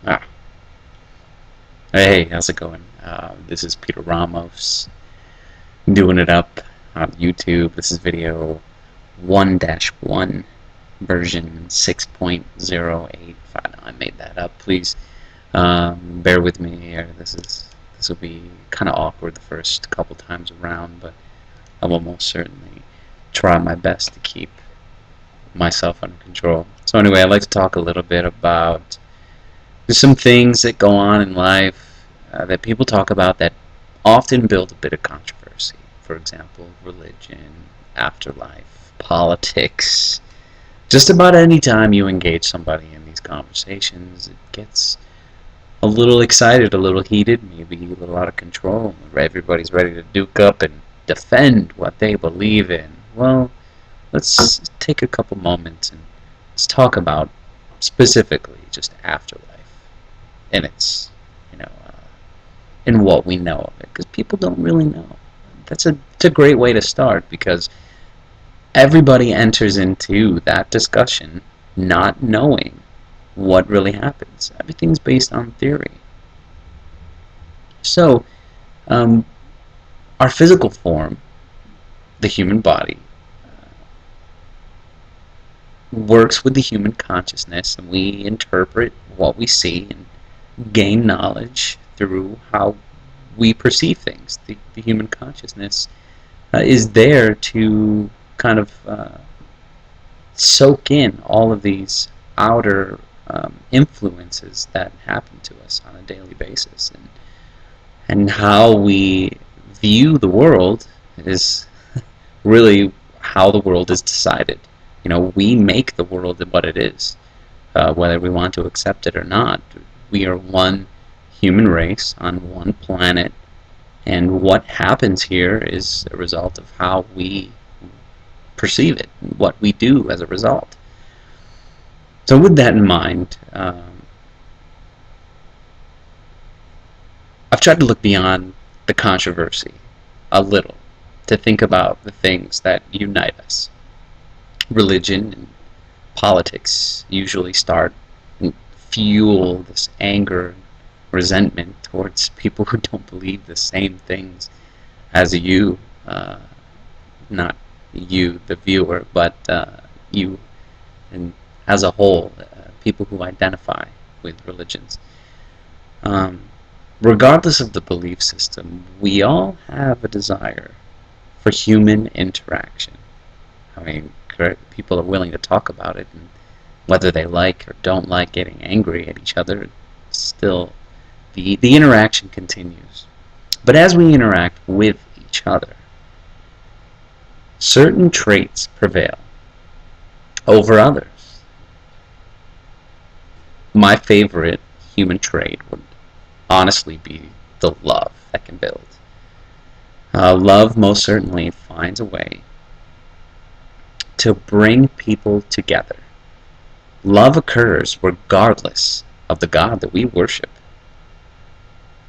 Ah, hey, how's it going? This is Peter Ramos doing it up on YouTube. This is video 1-1, version 6.085. I made that up. Please bear with me here. This will be kind of awkward the first couple times around, but I will most certainly try my best to keep myself under control. So anyway, I'd like to talk a little bit about there's some things that go on in life that people talk about that often build a bit of controversy. For example, religion, afterlife, politics. Just about any time you engage somebody in these conversations, it gets a little excited, a little heated, maybe a little out of control. Everybody's ready to duke up and defend what they believe in. Well, let's take a couple moments and let's talk about specifically just afterlife and in what we know of it, because people don't really know. It's a great way to start, because everybody enters into that discussion not knowing what really happens. Everything's based on theory. So, um, our physical form, the human body, works with the human consciousness, and we interpret what we see and gain knowledge through how we perceive things. The human consciousness is there to kind of soak in all of these outer influences that happen to us on a daily basis, and how we view the world is really how the world is decided. We make the world what it is, whether we want to accept it or not. We are one human race on one planet, and what happens here is a result of how we perceive it, and what we do as a result. So with that in mind, I've tried to look beyond the controversy a little, to think about the things that unite us. Religion and politics usually start and fuel this anger and resentment towards people who don't believe the same things as you, not you, the viewer, but you, and as a whole, people who identify with religions. Regardless of the belief system, we all have a desire for human interaction. I mean, people are willing to talk about it, and whether they like or don't like getting angry at each other, still the interaction continues. But as we interact with each other, certain traits prevail over others. My favorite human trait would honestly be the love that can build. Love most certainly finds a way to bring people together. Love occurs regardless of the God that we worship.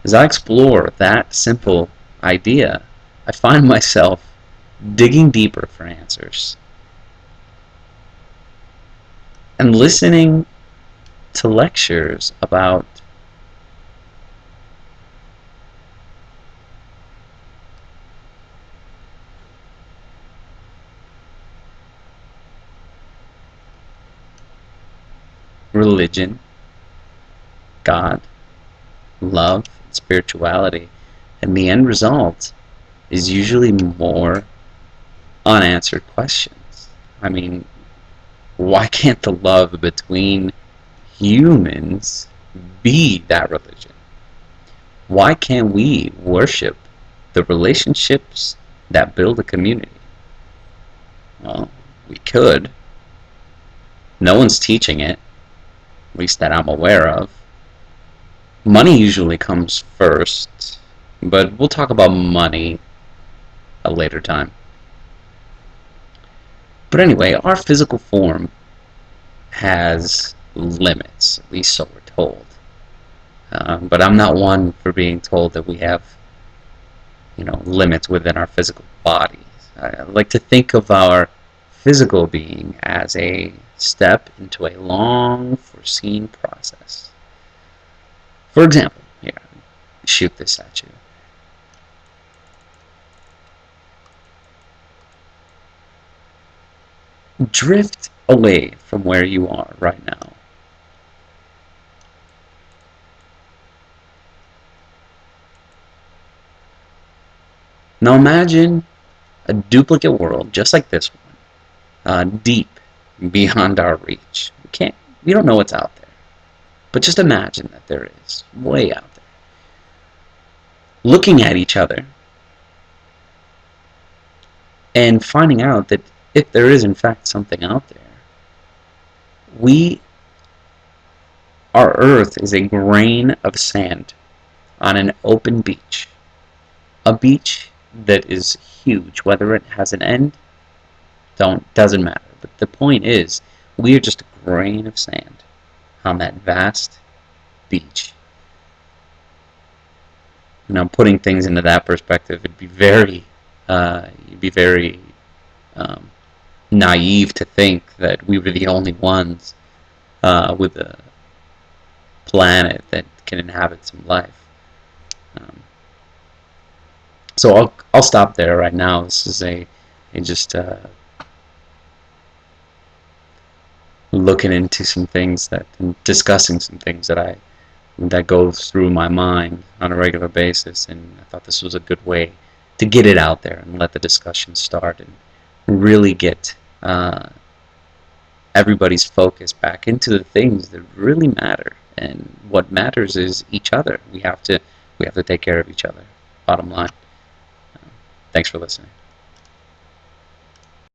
As I explore that simple idea, I find myself digging deeper for answers and listening to lectures about religion, God, love, and spirituality, and the end result is usually more unanswered questions. I mean, why can't the love between humans be that religion? Why can't we worship the relationships that build a community? Well, we could. No one's teaching it, at least that I'm aware of. Money usually comes first, but we'll talk about money a later time. But anyway, our physical form has limits, at least so we're told. But I'm not one for being told that we have, limits within our physical bodies. I like to think of our physical being as a step into a long foreseen process. For example, here, shoot this at you. Drift away from where you are right now. Now imagine a duplicate world just like this one, deep beyond our reach. We don't know what's out there, but just imagine that there is, way out there. Looking at each other and finding out that if there is in fact something out there, our Earth is a grain of sand on an open beach. A beach that is huge. Whether it has an end, doesn't matter. But the point is, we are just a grain of sand on that vast beach. Putting things into that perspective, you'd be very naive to think that we were the only ones with a planet that can inhabit some life. So I'll stop there right now. This is just looking into some things and discussing some things that go through my mind on a regular basis, and I thought this was a good way to get it out there and let the discussion start and really get everybody's focus back into the things that really matter. And what matters is each other. We have to take care of each other. Bottom line. Thanks for listening.